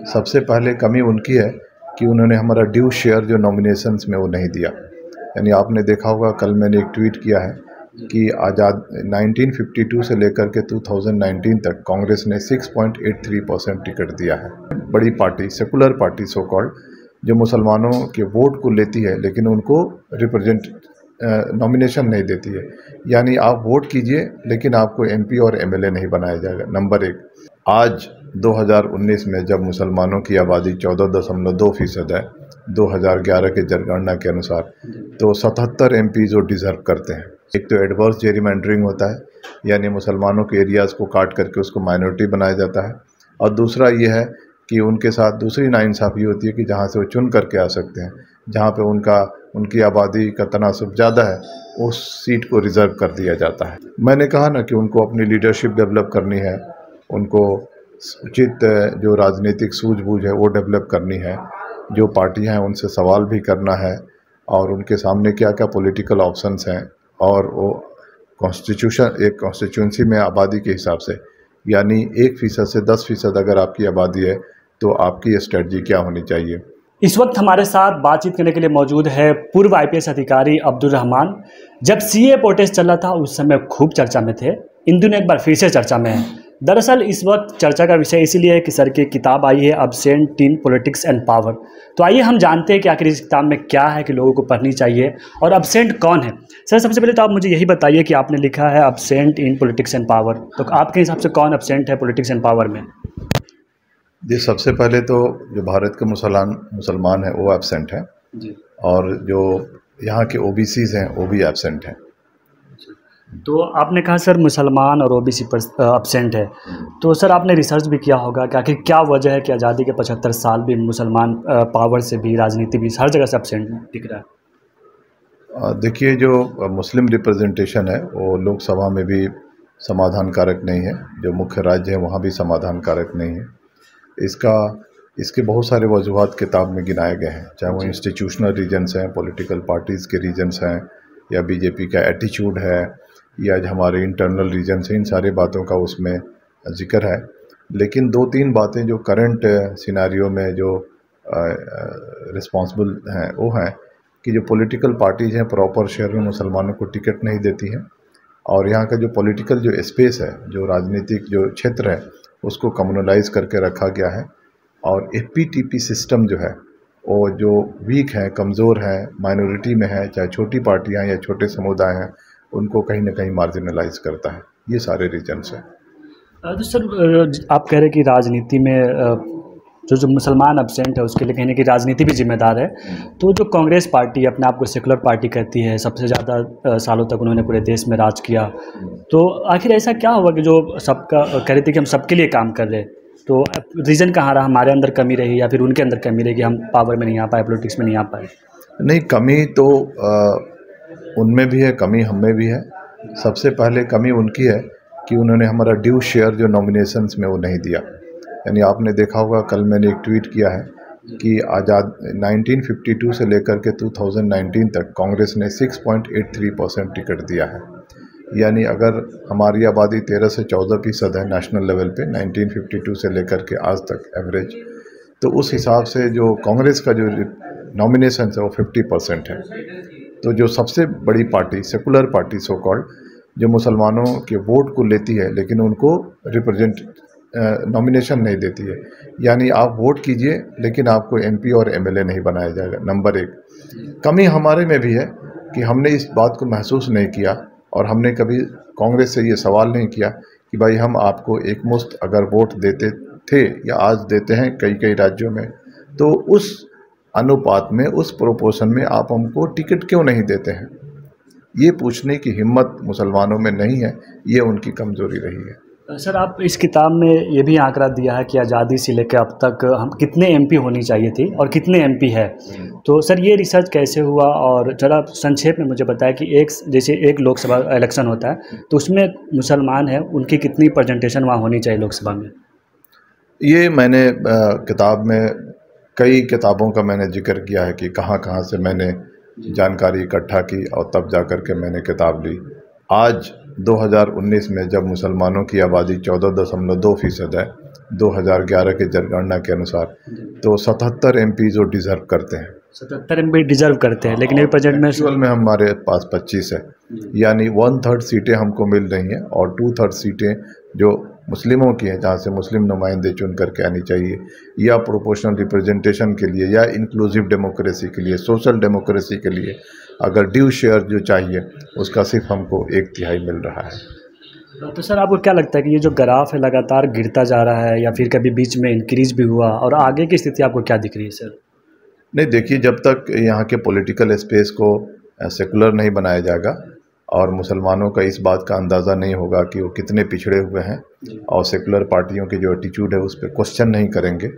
सबसे पहले कमी उनकी है कि उन्होंने हमारा ड्यू शेयर जो नॉमिनेशंस में वो नहीं दिया। यानी आपने देखा होगा, कल मैंने एक ट्वीट किया है कि आज़ाद 1952 से लेकर के 2019 तक कांग्रेस ने 6.83% टिकट दिया है। बड़ी party, secular party so called, जो मुसलमानों के वोट को लेती है लेकिन उनको रिप्रेजेंट नॉमिनेशन नहीं देती है। यानी आप वोट कीजिए लेकिन आपको एमपी और एमएलए नहीं बनाया जाएगा। नंबर एक, आज 2019 में जब मुसलमानों की आबादी 14.2% है 2011 के जनगणना के अनुसार, तो 77 एमपी जो डिज़र्व करते हैं। एक तो एडवर्स जेरिमेंडरिंग होता है, यानी मुसलमानों के एरियाज़ को काट करके उसको माइनॉरिटी बनाया जाता है, और दूसरा ये है कि उनके साथ दूसरी नाइंसाफ़ी होती है कि जहाँ से वो चुन करके आ सकते हैं, जहाँ पे उनकी आबादी का तनासुब ज़्यादा है, उस सीट को रिज़र्व कर दिया जाता है। मैंने कहा ना कि उनको अपनी लीडरशिप डेवलप करनी है, उनको उचित जो राजनीतिक सूझबूझ है वो डेवलप करनी है, जो पार्टियां हैं उनसे सवाल भी करना है, और उनके सामने क्या क्या पॉलिटिकल ऑप्शंस हैं, और वो एक कॉन्स्टिट्यूंसी में आबादी के हिसाब से, यानी 1% से 10% अगर आपकी आबादी है तो आपकी स्ट्रेटजी क्या होनी चाहिए। इस वक्त हमारे साथ बातचीत करने के लिए मौजूद है पूर्व आईपीएस अधिकारी अब्दुल रहमान। जब सीए प्रोटेस्ट चला था उस समय खूब चर्चा में थे, इन दिनों एक बार फिर से चर्चा में है। दरअसल इस वक्त चर्चा का विषय इसीलिए है कि सर की किताब आई है absent in politics and power. तो आइए हम जानते हैं कि आखिर इस किताब में क्या है कि लोगों को पढ़नी चाहिए और अब्सेंट कौन है। सर, सबसे पहले तो आप मुझे यही बताइए कि आपने लिखा है absent in politics and power, तो आपके हिसाब से कौन अब्सेंट है पॉलिटिक्स एंड पावर में? जी, सबसे पहले तो जो भारत के मुसलमान हैं वो एब्सेंट हैं जी, और जो यहाँ के ओबीसीज हैं वो भी एब्सेंट हैं। तो आपने कहा सर मुसलमान और ओबीसी पर एब्सेंट है, तो सर आपने रिसर्च भी किया होगा कि आखिर क्या वजह है कि आज़ादी के 75 साल भी मुसलमान पावर से भी, राजनीति भी, हर जगह से एब्सेंट दिख रहा है? देखिए, जो मुस्लिम रिप्रेजेंटेशन है वो लोकसभा में भी समाधान कारक नहीं है, जो मुख्य राज्य है वहाँ भी समाधान कारक नहीं है। इसके बहुत सारे वजूहात किताब में गिनाए गए हैं, चाहे वो इंस्टीट्यूशनल रीजन्स हैं, पॉलिटिकल पार्टीज़ के रीजन्स हैं, या बीजेपी का एटीट्यूड है, या हमारे इंटरनल रीजन्स हैं। इन सारी बातों का उसमें जिक्र है। लेकिन 2-3 बातें जो करंट सिनारियो में जो रिस्पॉन्सिबल हैं वो हैं कि जो पॉलिटिकल पार्टीज़ हैं प्रॉपर शहर में मुसलमानों को टिकट नहीं देती हैं, और यहाँ का जो पॉलिटिकल जो स्पेस है, जो राजनीतिक जो क्षेत्र है, उसको कम्युनलाइज करके रखा गया है। और एपीटीपी सिस्टम जो है वो जो वीक है, कमज़ोर है, माइनॉरिटी में है, चाहे छोटी पार्टियां या छोटे समुदाय हैं, उनको कहीं ना कहीं मार्जिनलाइज करता है। ये सारे रीजन्स हैं। तो सर आप कह रहे हैं कि राजनीति में जो मुसलमान एब्सेंट है उसके लिए कहीं ना कहीं राजनीति भी जिम्मेदार है। तो जो कांग्रेस पार्टी अपने आप को सेकुलर पार्टी कहती है, सबसे ज़्यादा सालों तक उन्होंने पूरे देश में राज किया, तो आखिर ऐसा क्या हुआ कि जो सबका कह रही थी कि हम सबके लिए काम कर रहे हैं, तो रीज़न कहाँ रहा? हमारे अंदर कमी रही या फिर उनके अंदर कमी रही कि हम पावर में नहीं आ पाए, पॉलिटिक्स में नहीं आ पाए? नहीं, कमी तो उनमें भी है, कमी हम में भी है। सबसे पहले कमी उनकी है कि उन्होंने हमारा ड्यू शेयर जो नॉमिनेशंस में वो नहीं दिया। यानी आपने देखा होगा, कल मैंने एक ट्वीट किया है कि आज़ाद 1952 से लेकर के 2019 तक कांग्रेस ने 6.83% टिकट दिया है। यानी अगर हमारी आबादी 13 से 14% है नेशनल लेवल पे 1952 से लेकर के आज तक एवरेज, तो उस हिसाब से जो कांग्रेस का जो नॉमिनेशन है वो 50% है। तो जो सबसे बड़ी party, secular party so called, जो मुसलमानों के वोट को लेती है लेकिन उनको रिप्रेजेंट नॉमिनेशन नहीं देती है, यानी आप वोट कीजिए लेकिन आपको एमपी और एमएलए नहीं बनाया जाएगा। नंबर एक, कमी हमारे में भी है कि हमने इस बात को महसूस नहीं किया, और हमने कभी कांग्रेस से ये सवाल नहीं किया कि भाई हम आपको एकमुश्त अगर वोट देते थे या आज देते हैं कई कई राज्यों में, तो उस अनुपात में, उस प्रोपोर्शन में आप हमको टिकट क्यों नहीं देते हैं। ये पूछने की हिम्मत मुसलमानों में नहीं है, ये उनकी कमज़ोरी रही है। सर, आप इस किताब में ये भी आंकड़ा दिया है कि आज़ादी से लेकर अब तक हम कितने एमपी होनी चाहिए थी और कितने एमपी है, तो सर ये रिसर्च कैसे हुआ? और ज़रा संक्षेप में मुझे बताया कि जैसे एक लोकसभा इलेक्शन होता है तो उसमें मुसलमान हैं, उनकी कितनी परसेंटेशन वहाँ होनी चाहिए लोकसभा में? ये मैंने किताब में, कई किताबों का मैंने जिक्र किया है कि कहाँ कहाँ से मैंने जानकारी इकट्ठा की और तब जा कर के मैंने किताब ली। आज 2019 में जब मुसलमानों की आबादी 14.2% है 2011 के जनगणना के अनुसार, तो 77 MP जो डिजर्व करते हैं। 77 MP डिजर्व करते हैं, लेकिन अभी प्रेजेंट में एक्चुअल में हमारे पास 25 है, यानी 1/3 सीटें हमको मिल रही हैं और 2/3 सीटें जो मुस्लिमों की हैं, जहाँ से मुस्लिम नुमाइंदे चुन करके आनी चाहिए, या प्रोपोर्शनल रिप्रेजेंटेशन के लिए, या इंक्लूसिव डेमोक्रेसी के लिए, सोशल डेमोक्रेसी के लिए अगर ड्यू शेयर जो चाहिए उसका सिर्फ हमको 1/3 मिल रहा है। तो सर आपको क्या लगता है कि ये जो ग्राफ है लगातार गिरता जा रहा है, या फिर कभी बीच में इंक्रीज भी हुआ, और आगे की स्थिति आपको क्या दिख रही है सर? नहीं, देखिए, जब तक यहाँ के पॉलिटिकल स्पेस को सेकुलर नहीं बनाया जाएगा और मुसलमानों का इस बात का अंदाज़ा नहीं होगा कि वो कितने पिछड़े हुए हैं, और सेकुलर पार्टियों की जो एटीट्यूड है उस पर क्वेश्चन नहीं करेंगे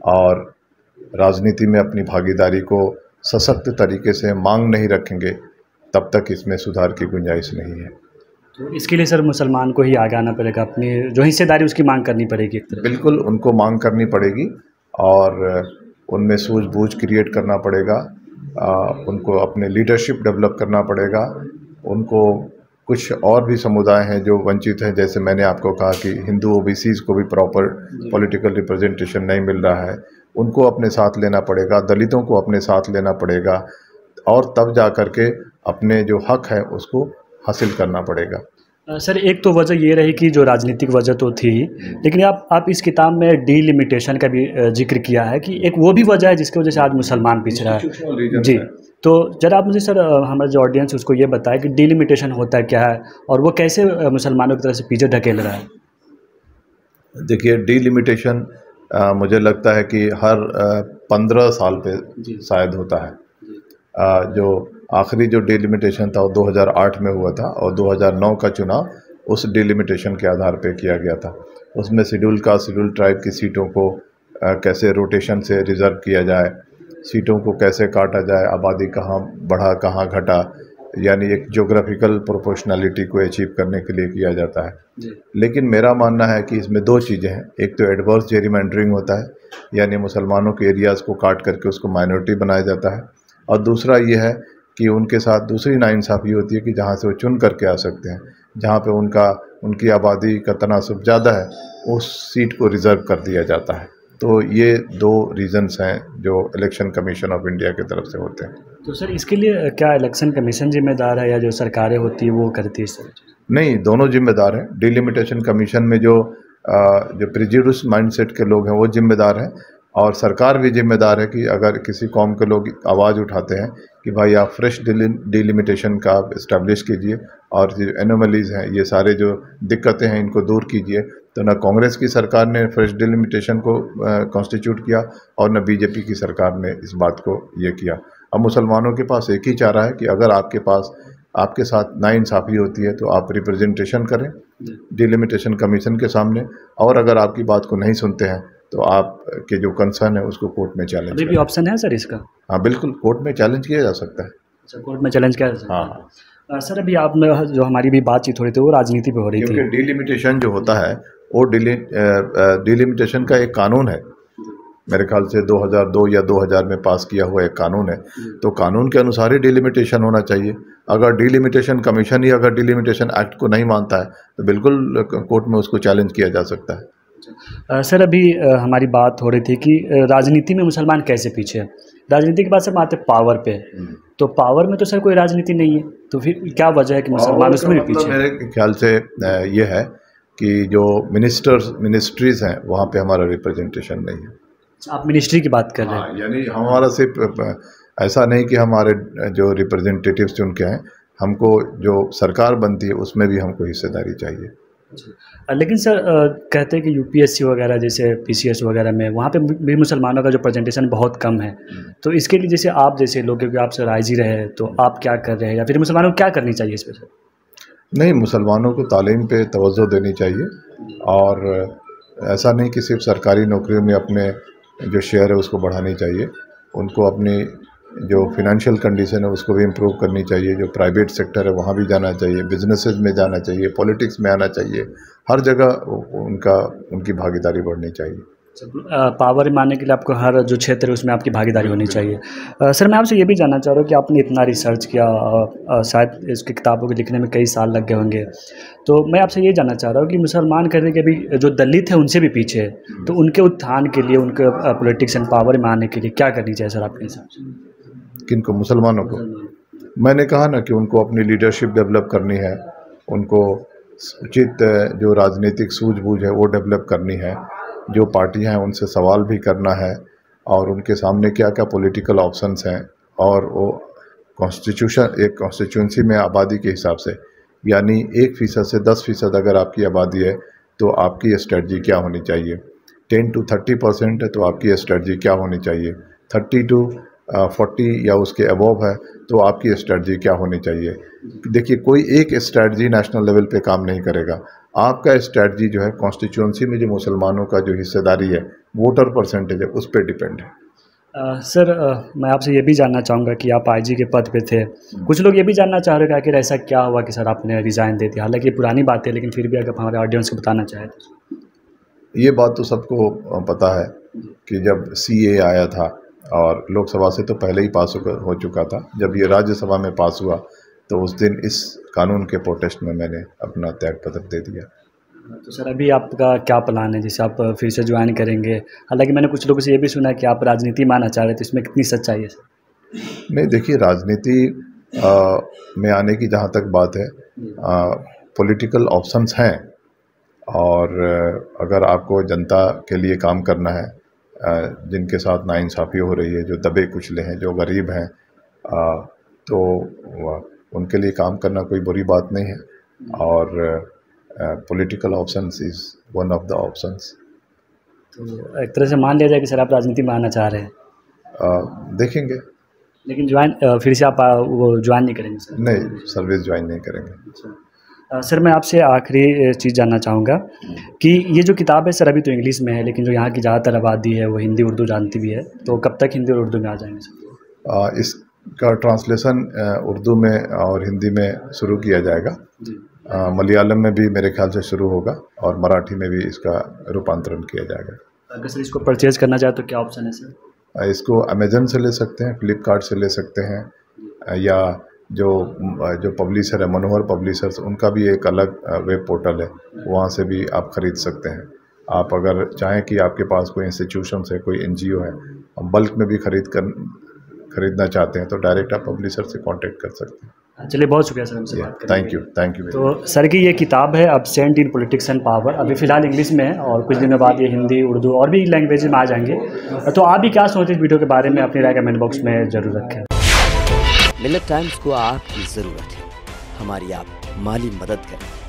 और राजनीति में अपनी भागीदारी को सशक्त तरीके से मांग नहीं रखेंगे, तब तक इसमें सुधार की गुंजाइश नहीं है। तो इसके लिए सर मुसलमान को ही आगे आना पड़ेगा, अपनी जो हिस्सेदारी उसकी मांग करनी पड़ेगी एक तरह। बिल्कुल, उनको मांग करनी पड़ेगी और उनमें सूझबूझ क्रिएट करना पड़ेगा, उनको अपने लीडरशिप डेवलप करना पड़ेगा। उनको कुछ और भी समुदाय हैं जो वंचित हैं, जैसे मैंने आपको कहा कि हिंदू ओबीसीज़ को भी प्रॉपर पॉलिटिकल रिप्रेजेंटेशन नहीं मिल रहा है, उनको अपने साथ लेना पड़ेगा, दलितों को अपने साथ लेना पड़ेगा, और तब जा कर के अपने जो हक है उसको हासिल करना पड़ेगा। सर एक तो वजह ये रही कि जो राजनीतिक वजह तो थी, लेकिन आप इस किताब में डिलिमिटेशन का भी जिक्र किया है कि एक वो भी वजह है जिसकी वजह से आज मुसलमान पिछड़ा है। जी, तो जरा आप मुझे सर हमारा जो ऑडियंस उसको ये बताएं कि डिलिमिटेशन होता क्या है और वो कैसे मुसलमानों की तरफ से पीछे ढकेल रहा है। देखिए, डिलिमिटेशन मुझे लगता है कि हर 15 साल पे शायद होता है। जो आखिरी जो डिलिमिटेशन था वो 2008 में हुआ था, और 2009 का चुनाव उस डिलिमिटेशन के आधार पे किया गया था। उसमें शेड्यूल कास्ट शेड्यूल ट्राइब की सीटों को कैसे रोटेशन से रिज़र्व किया जाए, सीटों को कैसे काटा जाए, आबादी कहाँ बढ़ा कहाँ घटा, यानी एक ज्योग्राफिकल प्रोपोर्शनैलिटी को अचीव करने के लिए किया जाता है। लेकिन मेरा मानना है कि इसमें दो चीज़ें हैं। एक तो एडवर्स जेरिमेंडरिंग होता है, यानी मुसलमानों के एरियाज़ को काट करके उसको माइनॉरिटी बनाया जाता है, और दूसरा ये है कि उनके साथ दूसरी नाइंसाफ़ी होती है कि जहाँ से वो चुन करके आ सकते हैं, जहाँ पे उनकी आबादी का तनासुब ज़्यादा है, उस सीट को रिज़र्व कर दिया जाता है। तो ये दो रीज़न्स हैं जो इलेक्शन कमीशन ऑफ इंडिया की तरफ से होते हैं। तो सर इसके लिए क्या इलेक्शन कमीशन जिम्मेदार है या जो सरकारें होती है वो करती है सर? नहीं, दोनों जिम्मेदार हैं। डिलिमिटेशन कमीशन में जो प्रेजुडिस माइंडसेट के लोग हैं वो जिम्मेदार हैं, और सरकार भी जिम्मेदार है कि अगर किसी कौम के लोग आवाज़ उठाते हैं कि भाई आप फ्रेश डिलिमिटेशन का आप इस्टेब्लिश कीजिए और जो एनोमलीज़ हैं, ये सारे जो दिक्कतें हैं, इनको दूर कीजिए, तो न कांग्रेस की सरकार ने फ्रेश डिलिमिटेशन को कॉन्स्टिट्यूट किया और न बीजेपी की सरकार ने इस बात को ये किया। अब मुसलमानों के पास एक ही चारा है कि अगर आपके साथ नाइंसाफ़ी होती है तो आप रिप्रेजेंटेशन करें डिलिमिटेशन कमीशन के सामने, और अगर आपकी बात को नहीं सुनते हैं तो आप के जो कंसर्न है उसको कोर्ट में चैलेंज अभी भी ऑप्शन है सर इसका? हाँ बिल्कुल, कोर्ट में चैलेंज किया जा सकता है। अच्छा, कोर्ट में चैलेंज किया जा सकता है। हाँ सर अभी आप में जो हमारी भी बातचीत हो रही थी वो राजनीति पे हो रही थी, क्योंकि डिलिमिटेशन जो होता है वो डिलिमिटेशन का एक कानून है, मेरे ख्याल से 2002 या 2000 में पास किया हुआ एक कानून है, तो कानून के अनुसार ही डिलिमिटेशन होना चाहिए। अगर डिलिमिटेशन कमीशन ही अगर डिलिमिटेशन एक्ट को नहीं मानता है तो बिल्कुल कोर्ट में उसको चैलेंज किया जा सकता है। सर अभी हमारी बात हो रही थी कि राजनीति में मुसलमान कैसे पीछे है। राजनीति के बाद से आते पावर पे, तो पावर में तो सर कोई राजनीति नहीं है, तो फिर क्या वजह है कि मुसलमान उसमें भी पीछे? मेरे ख्याल से ये है कि जो मिनिस्ट्रीज़ हैं वहाँ पे हमारा रिप्रेजेंटेशन नहीं है। आप मिनिस्ट्री की बात कर रहे हैं? यानी हमारा सिर्फ ऐसा नहीं कि हमारे जो रिप्रेजेंटेटिव्स चुन के हैं, हमको जो सरकार बनती है उसमें भी हमको हिस्सेदारी चाहिए। लेकिन सर कहते हैं कि यूपीएससी वगैरह जैसे पीसीएस वगैरह में वहाँ पे भी मुसलमानों का जो प्रेजेंटेशन बहुत कम है, तो इसके लिए जैसे आप जैसे लोग, क्योंकि आप सर राजी रहे, तो आप क्या कर रहे हैं या फिर मुसलमानों को क्या करनी चाहिए इस पर सर? नहीं, मुसलमानों को तालीम पे तवज्जो देनी चाहिए, और ऐसा नहीं कि सिर्फ सरकारी नौकरियों में अपने जो शेयर है उसको बढ़ानी चाहिए, उनको अपनी जो फिनेंशियल कंडीशन है उसको भी इम्प्रूव करनी चाहिए, जो प्राइवेट सेक्टर है वहाँ भी जाना चाहिए, बिजनेसेस में जाना चाहिए, पॉलिटिक्स में आना चाहिए, हर जगह उनकी भागीदारी बढ़नी चाहिए। पावर में आने के लिए आपको हर जो क्षेत्र है उसमें आपकी भागीदारी होनी चाहिए। सर मैं आपसे ये भी जानना चाह रहा हूँ कि आपने इतना रिसर्च किया, शायद इसकी किताबों को लिखने में कई साल लग गए होंगे, तो मैं आपसे ये जानना चाह रहा हूँ कि मुसलमान कहते हैं कि अभी जो दलित है उनसे भी पीछे है, तो उनके उत्थान के लिए, उनके पॉलिटिक्स एंड पावर में आने के लिए क्या करनी चाहिए सर आपके हिसाब से? किनको? मुसलमानों को? मैंने कहा ना कि उनको अपनी लीडरशिप डेवलप करनी है, उनको उचित जो राजनीतिक सूझबूझ है वो डेवलप करनी है, जो पार्टियां हैं उनसे सवाल भी करना है, और उनके सामने क्या क्या पॉलिटिकल ऑप्शंस हैं, और वो एक कॉन्स्टिट्यूंसी में आबादी के हिसाब से, यानी 1% से 10% अगर आपकी आबादी है तो आपकी स्ट्रेटजी क्या होनी चाहिए, 10 to 30% है तो आपकी स्ट्रेटजी क्या होनी चाहिए, 30 to 40 या उसके अबव है तो आपकी स्ट्रेटजी क्या होनी चाहिए। देखिए, कोई एक स्ट्रेटजी नेशनल लेवल पे काम नहीं करेगा। आपका स्ट्रेटजी जो है कॉन्स्टिट्यूंसी में जो मुसलमानों का जो हिस्सेदारी है, वोटर परसेंटेज है, उस पर डिपेंड है। सर मैं आपसे ये भी जानना चाहूँगा कि आप आईजी के पद पे थे, कुछ लोग ये भी जानना चाह रहे हैं कि आखिर ऐसा क्या हुआ कि सर आपने रिज़ाइन दे दिया। हालांकि ये पुरानी बात है, लेकिन फिर भी अगर हमारे ऑडियंस को बताना चाहें तो। ये बात तो सबको पता है कि जब CA आया था, और लोकसभा से तो पहले ही पास हो चुका था, जब ये राज्यसभा में पास हुआ तो उस दिन इस कानून के प्रोटेस्ट में मैंने अपना त्यागपत्र दे दिया। तो सर अभी आपका क्या प्लान है, जैसे आप फिर से ज्वाइन करेंगे? हालांकि मैंने कुछ लोगों से ये भी सुना कि आप राजनीति में आना चाह रहे थे, इसमें कितनी सच्चाई है सर? नहीं, देखिए, राजनीति में आने की जहाँ तक बात है, पॉलिटिकल ऑप्शंस हैं, और अगर आपको जनता के लिए काम करना है, जिनके साथ नाइंसाफ़ी हो रही है, जो दबे कुचले हैं, जो गरीब हैं, तो उनके लिए काम करना कोई बुरी बात नहीं है, और political options is one of the options. तो एक तरह से मान लिया जाए कि सर आप राजनीति में आना चाह रहे हैं? देखेंगे। लेकिन ज्वाइन फिर से आप वो ज्वाइन नहीं करेंगे सर? नहीं, सर्विस ज्वाइन नहीं करेंगे। सर मैं आपसे आखिरी चीज़ जानना चाहूँगा कि ये जो किताब है सर अभी तो इंग्लिश में है, लेकिन जो यहाँ की ज़्यादातर आबादी है वो हिंदी उर्दू जानती भी है, तो कब तक हिंदी और उर्दू में आ जाएंगे सर? इसका ट्रांसलेशन उर्दू में और हिंदी में शुरू किया जाएगा। मलयालम में भी मेरे ख्याल से शुरू होगा, और मराठी में भी इसका रूपांतरण किया जाएगा। अगर सर इसको परचेज़ करना चाहे तो क्या ऑप्शन है सर? इसको अमेजन से ले सकते हैं, फ्लिपकार्ट से ले सकते हैं, या जो पब्लिशर है, मनोहर पब्लिशर्स, उनका भी एक अलग वेब पोर्टल है, वहाँ से भी आप ख़रीद सकते हैं। आप अगर चाहें कि आपके पास कोई इंस्टीट्यूशन है, कोई NGO है, बल्क में भी खरीदना चाहते हैं, तो डायरेक्ट आप पब्लिशर से कांटेक्ट कर सकते हैं। चलिए, बहुत शुक्रिया सर हमसे बात करने के लिए। Thank you. तो सर की ये किताब है absent in politics and power, अभी फ़िलहाल इंग्लिश में है, और कुछ दिनों बाद ये हिंदी, उर्दू और भी लैंग्वेज में आ जाएंगे। तो आप भी क्या सोचते हैं इस वीडियो के बारे में, अपनी राय कमेंट बॉक्स में ज़रूर रखें। मिलत टाइम्स को आपकी ज़रूरत है, हमारी आप माली मदद करें।